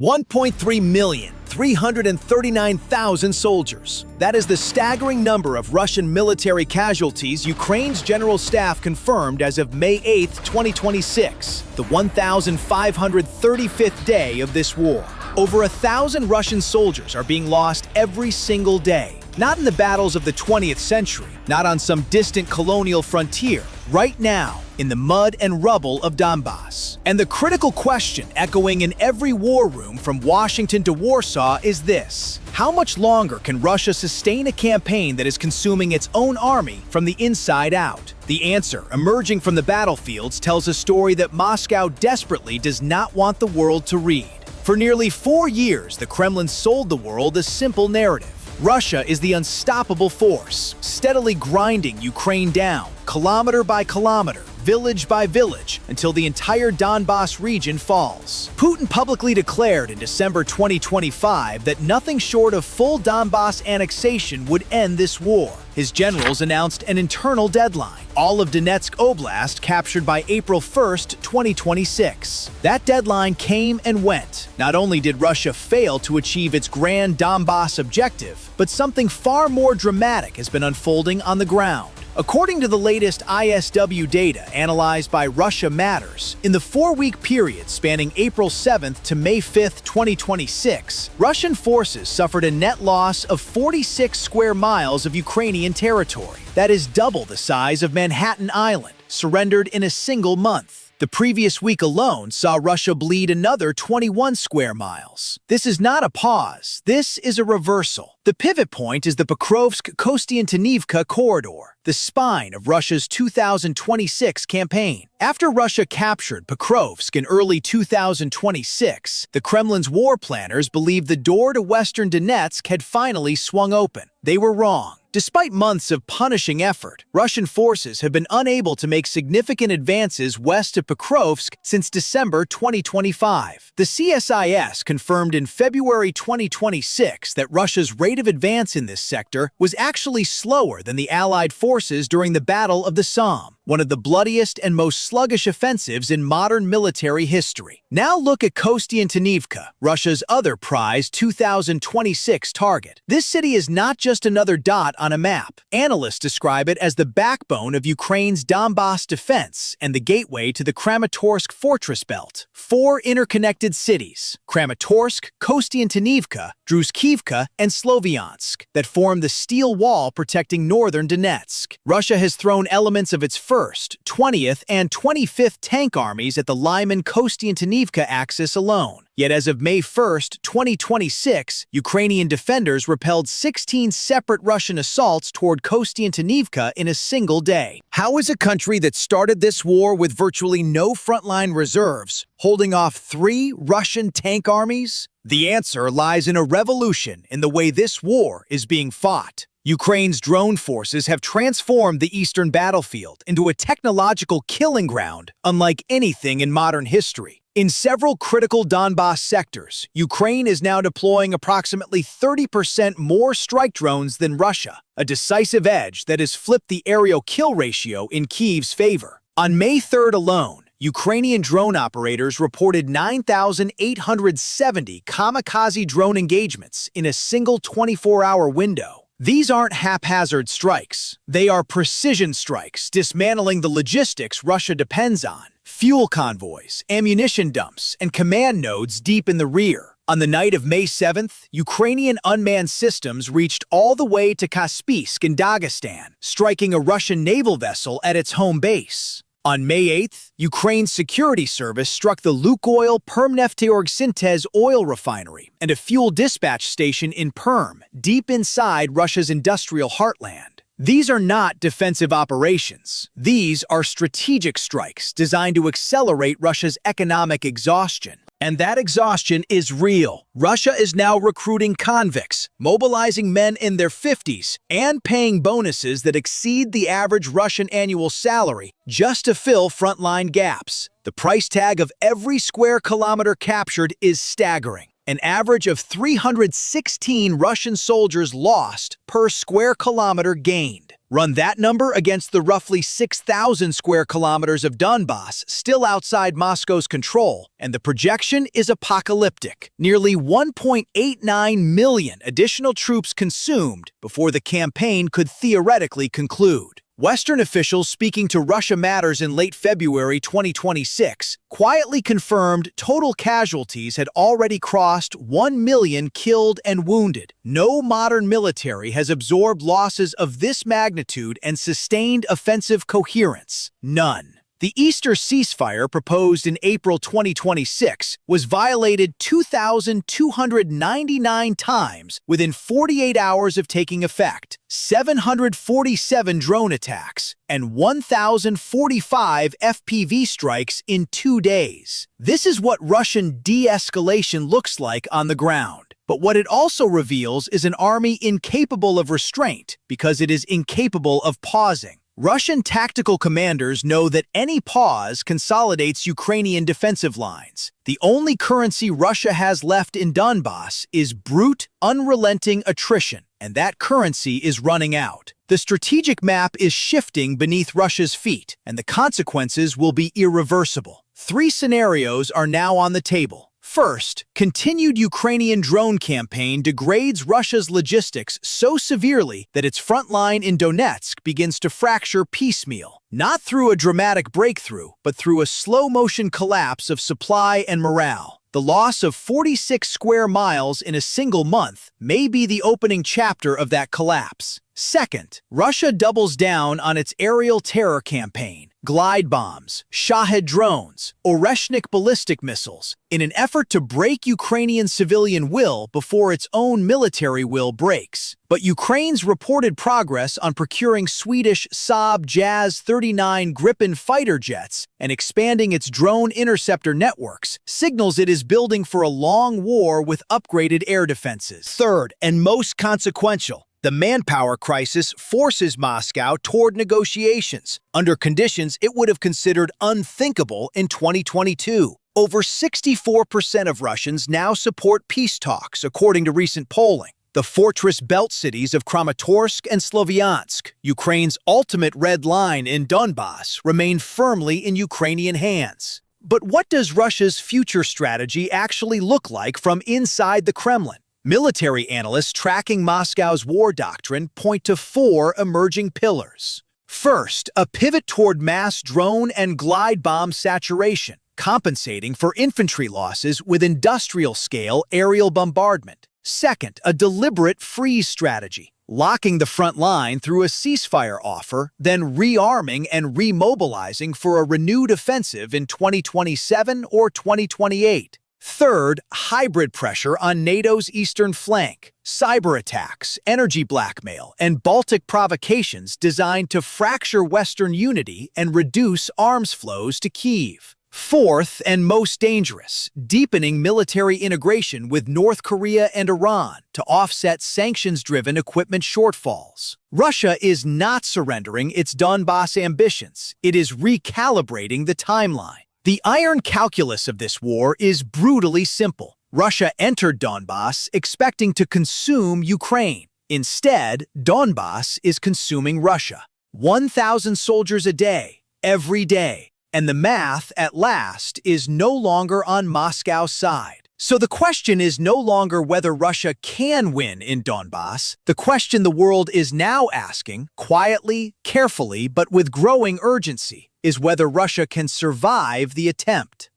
1.3 million, 339,000 soldiers. That is the staggering number of Russian military casualties Ukraine's general staff confirmed as of May 8, 2026, the 1,535th day of this war. Over 1,000 Russian soldiers are being lost every single day. Not in the battles of the 20th century, not on some distant colonial frontier, right now, in the mud and rubble of Donbas. And the critical question echoing in every war room from Washington to Warsaw is this: how much longer can Russia sustain a campaign that is consuming its own army from the inside out? The answer, emerging from the battlefields, tells a story that Moscow desperately does not want the world to read. For nearly 4 years, the Kremlin sold the world a simple narrative. Russia is the unstoppable force, steadily grinding Ukraine down, kilometer by kilometer, village by village, until the entire Donbas region falls. Putin publicly declared in December 2025 that nothing short of full Donbas annexation would end this war. His generals announced an internal deadline: all of Donetsk Oblast captured by April 1st, 2026. That deadline came and went. Not only did Russia fail to achieve its grand Donbas objective, but something far more dramatic has been unfolding on the ground. According to the latest ISW data analyzed by Russia Matters, in the 4-week period spanning April 7th to May 5th, 2026, Russian forces suffered a net loss of 46 square miles of Ukrainian territory. That is double the size of Manhattan Island, surrendered in a single month. The previous week alone saw Russia bleed another 21 square miles. This is not a pause. This is a reversal. The pivot point is the Pokrovsk and Kostiantynivka corridor, the spine of Russia's 2026 campaign. After Russia captured Pokrovsk in early 2026, the Kremlin's war planners believed the door to western Donetsk had finally swung open. They were wrong. Despite months of punishing effort, Russian forces have been unable to make significant advances west of Pokrovsk since December 2025. The CSIS confirmed in February 2026 that Russia's rate of advance in this sector was actually slower than the Allied forces during the Battle of the Somme, one of the bloodiest and most sluggish offensives in modern military history. Now look at Kostiantynivka, Russia's other prized 2026 target. This city is not just another dot on a map. Analysts describe it as the backbone of Ukraine's Donbas defense and the gateway to the Kramatorsk fortress belt. 4 interconnected cities, Kramatorsk, Kostiantynivka, Druzhkivka, and Sloviansk, that form the steel wall protecting northern Donetsk. Russia has thrown elements of its 1st, 20th, and 25th tank armies at the Lyman-Kostiantynivka axis alone. Yet as of May 1st, 2026, Ukrainian defenders repelled 16 separate Russian assaults toward Kostiantynivka in a single day. How is a country that started this war with virtually no frontline reserves holding off 3 Russian tank armies? The answer lies in a revolution in the way this war is being fought. Ukraine's drone forces have transformed the eastern battlefield into a technological killing ground unlike anything in modern history. In several critical Donbas sectors, Ukraine is now deploying approximately 30% more strike drones than Russia, a decisive edge that has flipped the aerial kill ratio in Kyiv's favor. On May 3rd alone, Ukrainian drone operators reported 9,870 kamikaze drone engagements in a single 24-hour window. These aren't haphazard strikes. They are precision strikes, dismantling the logistics Russia depends on: fuel convoys, ammunition dumps, and command nodes deep in the rear. On the night of May 7th, Ukrainian unmanned systems reached all the way to Kaspisk in Dagestan, striking a Russian naval vessel at its home base. On May 8th, Ukraine's security service struck the Lukoil Permnefteorgsyntez oil refinery and a fuel dispatch station in Perm, deep inside Russia's industrial heartland. These are not defensive operations. These are strategic strikes designed to accelerate Russia's economic exhaustion. And that exhaustion is real. Russia is now recruiting convicts, mobilizing men in their 50s, and paying bonuses that exceed the average Russian annual salary just to fill frontline gaps. The price tag of every square kilometer captured is staggering. An average of 316 Russian soldiers lost per square kilometer gained. Run that number against the roughly 6,000 square kilometers of Donbas still outside Moscow's control, and the projection is apocalyptic. Nearly 1.89 million additional troops consumed before the campaign could theoretically conclude. Western officials speaking to Russia Matters in late February 2026 quietly confirmed total casualties had already crossed 1 million killed and wounded. No modern military has absorbed losses of this magnitude and sustained offensive coherence. None. The Easter ceasefire proposed in April 2026 was violated 2,299 times within 48 hours of taking effect, 747 drone attacks, and 1,045 FPV strikes in 2 days. This is what Russian de-escalation looks like on the ground. But what it also reveals is an army incapable of restraint because it is incapable of pausing. Russian tactical commanders know that any pause consolidates Ukrainian defensive lines. The only currency Russia has left in Donbas is brute, unrelenting attrition, and that currency is running out. The strategic map is shifting beneath Russia's feet, and the consequences will be irreversible. 3 scenarios are now on the table. First, continued Ukrainian drone campaign degrades Russia's logistics so severely that its front line in Donetsk begins to fracture piecemeal, not through a dramatic breakthrough, but through a slow-motion collapse of supply and morale. The loss of 46 square miles in a single month may be the opening chapter of that collapse. Second, Russia doubles down on its aerial terror campaign, glide bombs, Shahed drones, Oreshnik ballistic missiles, in an effort to break Ukrainian civilian will before its own military will breaks. But Ukraine's reported progress on procuring Swedish Saab Jazz 39 Gripen fighter jets and expanding its drone interceptor networks signals it is building for a long war with upgraded air defenses. Third, and most consequential, the manpower crisis forces Moscow toward negotiations, under conditions it would have considered unthinkable in 2022. Over 64% of Russians now support peace talks, according to recent polling. The fortress belt cities of Kramatorsk and Sloviansk, Ukraine's ultimate red line in Donbas, remain firmly in Ukrainian hands. But what does Russia's future strategy actually look like from inside the Kremlin? Military analysts tracking Moscow's war doctrine point to 4 emerging pillars. First, a pivot toward mass drone and glide bomb saturation, compensating for infantry losses with industrial-scale aerial bombardment. Second, a deliberate freeze strategy, locking the front line through a ceasefire offer, then rearming and remobilizing for a renewed offensive in 2027 or 2028. Third, hybrid pressure on NATO's eastern flank, cyber attacks, energy blackmail, and Baltic provocations designed to fracture Western unity and reduce arms flows to Kyiv. Fourth, and most dangerous, deepening military integration with North Korea and Iran to offset sanctions-driven equipment shortfalls. Russia is not surrendering its Donbas ambitions. It is recalibrating the timeline. The iron calculus of this war is brutally simple. Russia entered Donbas expecting to consume Ukraine. Instead, Donbas is consuming Russia. 1,000 soldiers a day, every day. And the math, at last, is no longer on Moscow's side. So the question is no longer whether Russia can win in Donbas. The question the world is now asking, quietly, carefully, but with growing urgency, is whether Russia can survive the attempt.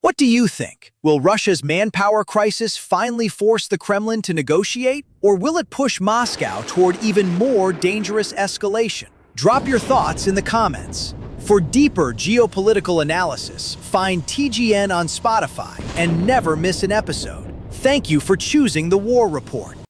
What do you think? Will Russia's manpower crisis finally force the Kremlin to negotiate? Or will it push Moscow toward even more dangerous escalation? Drop your thoughts in the comments. For deeper geopolitical analysis, find TGN on Spotify and never miss an episode. Thank you for choosing The War Report.